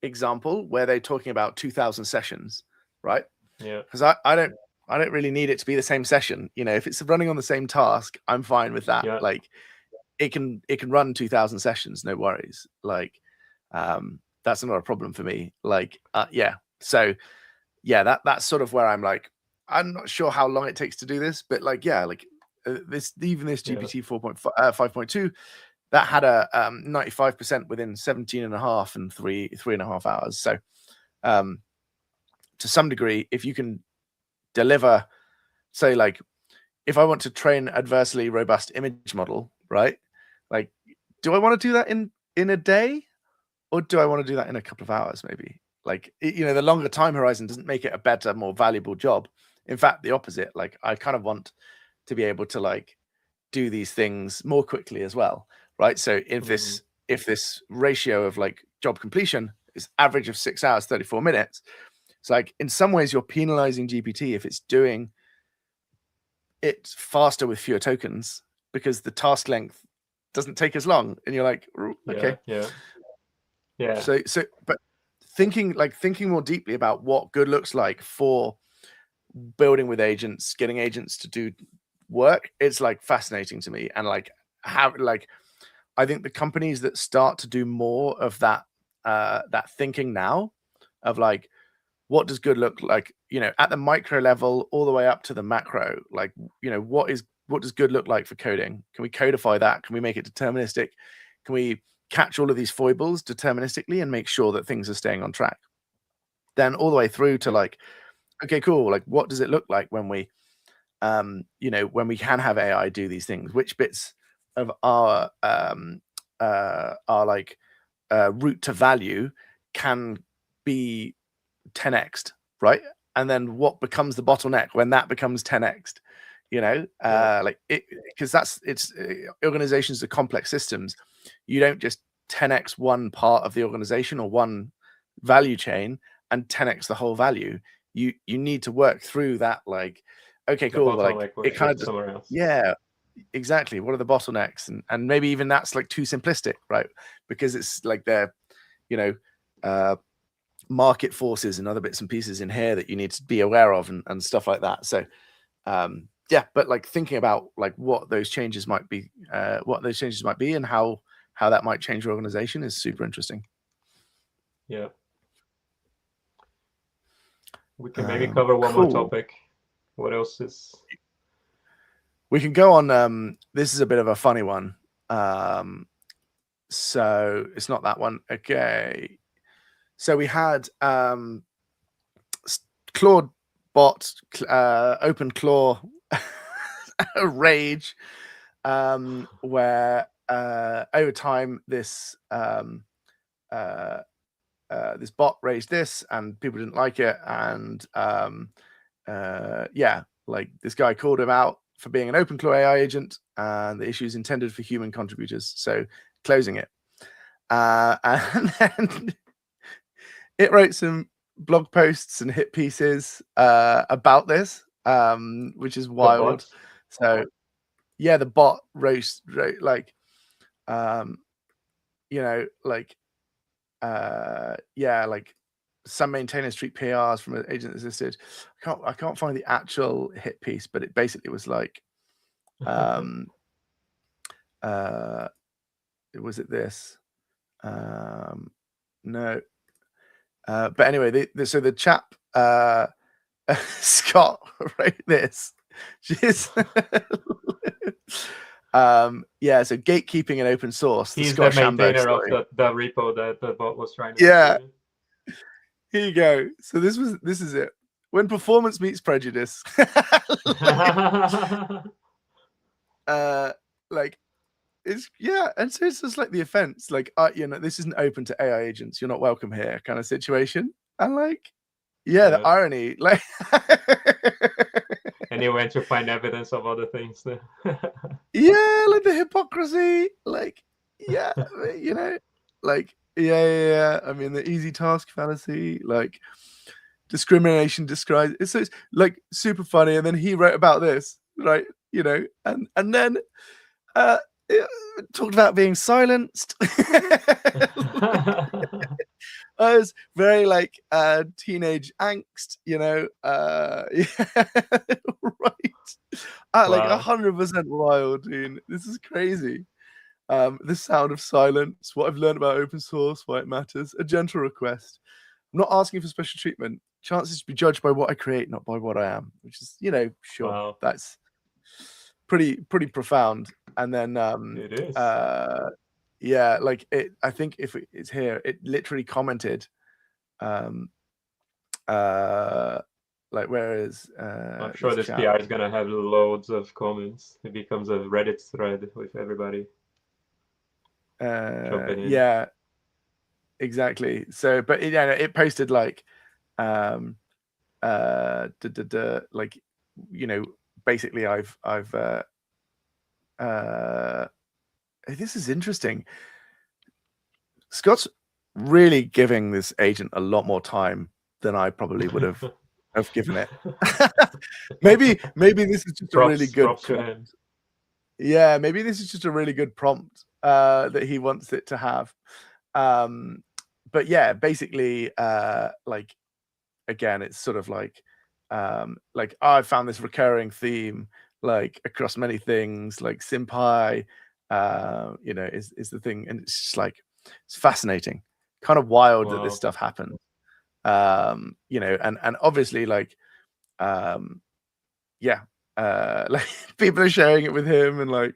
Speaker 1: example where they're talking about 2,000 sessions, right?
Speaker 2: Yeah.
Speaker 1: Because I don't really need it to be the same session. If it's running on the same task, I'm fine with that.
Speaker 2: Yeah.
Speaker 1: Like it can run 2,000 sessions, no worries. Like that's not a problem for me. Like so that's sort of where I'm like, I'm not sure how long it takes to do this, but like this GPT 5.2 that had a 95% within 17 and a half and 3.5 hours. So to some degree, if you can deliver, say, like if I want to train adversely robust image model, right? Like, do I want to do that in a day, or do I want to do that in a couple of hours, maybe? Like, the longer time horizon doesn't make it a better, more valuable job. In fact, the opposite. Like, I kind of want to be able to like do these things more quickly as well, right? So if this ratio of like job completion is average of 6 hours 34 minutes, it's like in some ways you're penalizing GPT if it's doing it faster with fewer tokens because the task length doesn't take as long, and you're like, okay,
Speaker 2: yeah.
Speaker 1: So but thinking more deeply about what good looks like for building with agents, getting agents to do work, it's like fascinating to me. And like I think the companies that start to do more of that that thinking now of like what does good look like, at the micro level all the way up to the macro, like what does good look like for coding? Can we codify that? Can we make it deterministic? Can we catch all of these foibles deterministically and make sure that things are staying on track? Then all the way through to like, okay, cool, like what does it look like when we when we can have AI do these things? Which bits of our like route to value can be 10x'd, right? And then what becomes the bottleneck when that becomes 10x'd? Like it, because it's organizations are complex systems. You don't just 10x one part of the organization or one value chain and 10x the whole value. You need to work through that. Like, okay, cool. Like it kind of just, exactly, what are the bottlenecks, and maybe even that's like too simplistic, right? Because it's like they're, you know, market forces and other bits and pieces in here that you need to be aware of, and stuff like that. So yeah, but like thinking about like what those changes might be, and how that might change your organization is super interesting.
Speaker 2: Yeah. We can maybe cover one
Speaker 1: cool.
Speaker 2: more topic. What else is?
Speaker 1: We can go on. This is a bit of a funny one. So it's not that one. Okay. So we had Claude bot OpenClaw rage, where over time this this bot raised this and people didn't like it, and yeah, like this guy called him out for being an OpenClaw AI agent and the issues intended for human contributors, so closing it. And then it wrote some blog posts and hit pieces about this, which is wild. So yeah, the bot wrote like you know, like yeah, like some maintainers treat PRs from an agent assisted. I can't find the actual hit piece, but it basically was like was it this? No. But anyway, so the chap Scott wrote this. Yeah, so gatekeeping and open source.
Speaker 2: He's the maintainer of the repo that the bot was trying to
Speaker 1: do. Here you go. So this is it. When performance meets prejudice. Like it's, yeah, and so it's just like the offense, like you know, this isn't open to AI agents, you're not welcome here kind of situation. And like, yeah, the irony, like
Speaker 2: and he went to find evidence of other things.
Speaker 1: Yeah, like the hypocrisy, like, yeah, you know, like, yeah. I mean, the easy task fallacy, like discrimination disguised. It's like super funny. And then he wrote about this, right? You know, and then talked about being silenced. I was very like teenage angst, you know. Yeah, right. Like 100% wild, dude. This is crazy. The sound of silence, what I've learned about open source, why it matters, a gentle request. I'm not asking for special treatment. Chances to be judged by what I create, not by what I am, which is, you know, sure, that's pretty profound. And then
Speaker 2: it is.
Speaker 1: Yeah, like it. I think if it's here, it literally commented, like where is?
Speaker 2: I'm sure this PR is gonna have loads of comments. It becomes a Reddit thread with everybody.
Speaker 1: Yeah, exactly. So, but yeah, it posted like, like, you know, basically, I've this is interesting. Scott's really giving this agent a lot more time than I probably would have given it. maybe this is just a really good prompt. Yeah, maybe this is just a really good prompt that he wants it to have. But yeah, basically, like, again, it's sort of like I found this recurring theme like across many things, like SymPy, you know, is the thing, and it's just like it's fascinating, kind of wild that this stuff happens. You know, and obviously, like, yeah, like people are sharing it with him, and like,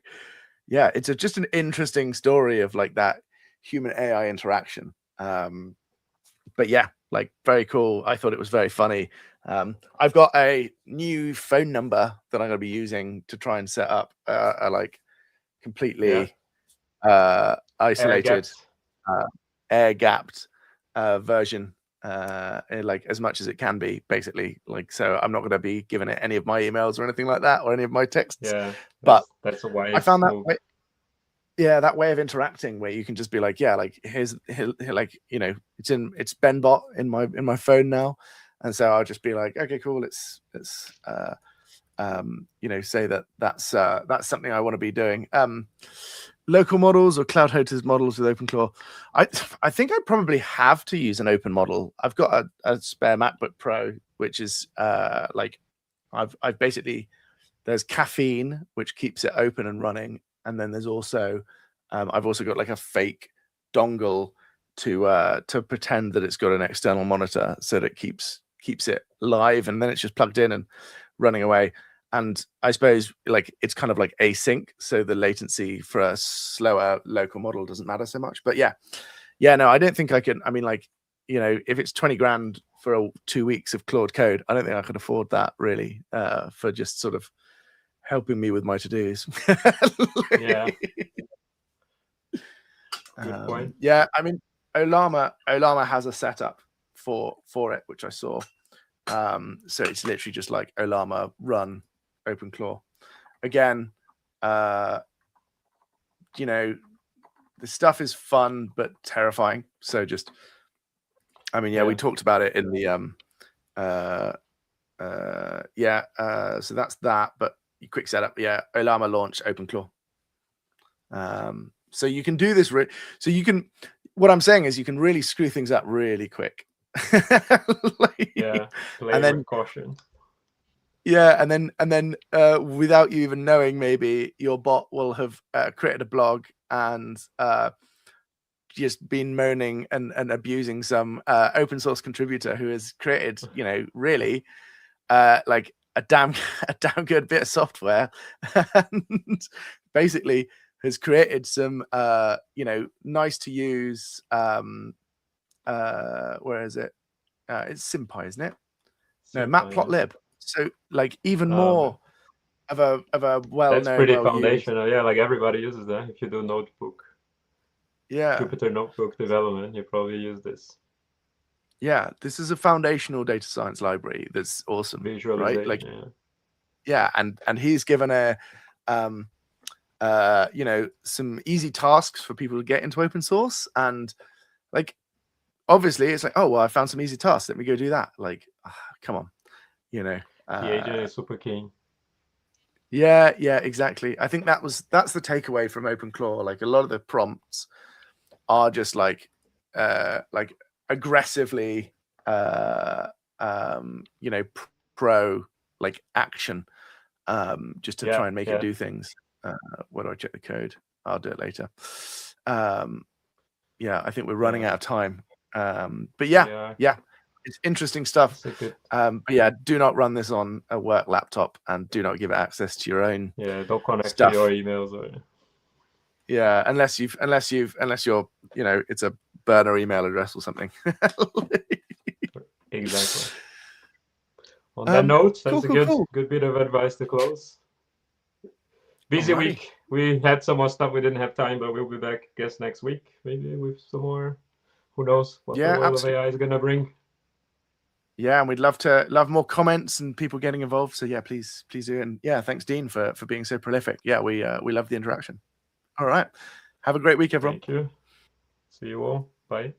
Speaker 1: yeah, it's just an interesting story of like that human AI interaction. But yeah, like very cool. I thought it was very funny. I've got a new phone number that I'm going to be using to try and set up a like completely isolated, air-gapped version, like as much as it can be, basically. Like, so I'm not going to be giving it any of my emails or anything like that, or any of my texts.
Speaker 2: Yeah,
Speaker 1: but
Speaker 2: that's a way.
Speaker 1: I found that way, yeah, that way of interacting where you can just be like, yeah, like here's like, you know, it's BenBot in my phone now, and so I'll just be like, okay, cool, let's say that that's something I want to be doing. Local models or cloud hosted models with OpenClaw. I think I probably have to use an open model. I've got a spare MacBook Pro, which is I've basically, there's Caffeine, which keeps it open and running, and then there's also I've also got like a fake dongle to pretend that it's got an external monitor, so that it keeps it live, and then it's just plugged in and running away. And I suppose like it's kind of like async, so the latency for a slower local model doesn't matter so much. But yeah, no, I don't think I can. I mean, like, if it's 20 grand for 2 weeks of Claude Code, I don't think I could afford that really, for just sort of helping me with my to-dos.
Speaker 2: Yeah. Good point.
Speaker 1: Yeah, I mean, Ollama has a setup for it, which I saw. So it's literally just like Ollama run OpenClaw. Again, the stuff is fun but terrifying. So just, I mean, we talked about it in the so that's that. But quick setup, Ollama launch OpenClaw. So you can do this. So you can. What I'm saying is, you can really screw things up really quick.
Speaker 2: Play with caution.
Speaker 1: Yeah, and then without you even knowing, maybe your bot will have created a blog and just been moaning and abusing some open source contributor who has created, really like a damn good bit of software, and basically has created some nice to use where is it? It's SymPy, isn't it? No, Matplotlib. So like even more of a well-known.
Speaker 2: That's pretty foundational. Yeah, like everybody uses that. If you do notebook, Jupyter Notebook development, you probably use this.
Speaker 1: Yeah, this is a foundational data science library that's awesome.
Speaker 2: Visualization,
Speaker 1: right? Like, and he's given some easy tasks for people to get into open source, and like obviously it's like, oh well, I found some easy tasks, let me go do that. Like, come on,
Speaker 2: the agent is super keen.
Speaker 1: Yeah, exactly. I think that's the takeaway from OpenClaw. Like a lot of the prompts are just like aggressively pro like action, just to try and make it do things. Where do I check the code? I'll do it later. I think we're running out of time. But yeah, it's interesting stuff. But do not run this on a work laptop, and do not give it access to your own.
Speaker 2: Don't connect to your emails or.
Speaker 1: Yeah, unless you're, it's a burner email address or something.
Speaker 2: Exactly. On that note, that's a good bit of advice to close. Busy week. We had some more stuff we didn't have time, but we'll be back, I guess, next week, maybe with some more. Who knows what the world of AI is gonna bring.
Speaker 1: Yeah, and we'd love more comments and people getting involved. So yeah, please do. And yeah, thanks Dean for being so prolific. Yeah, we love the interaction. All right. Have a great week, everyone.
Speaker 2: Thank you. See you all. Bye.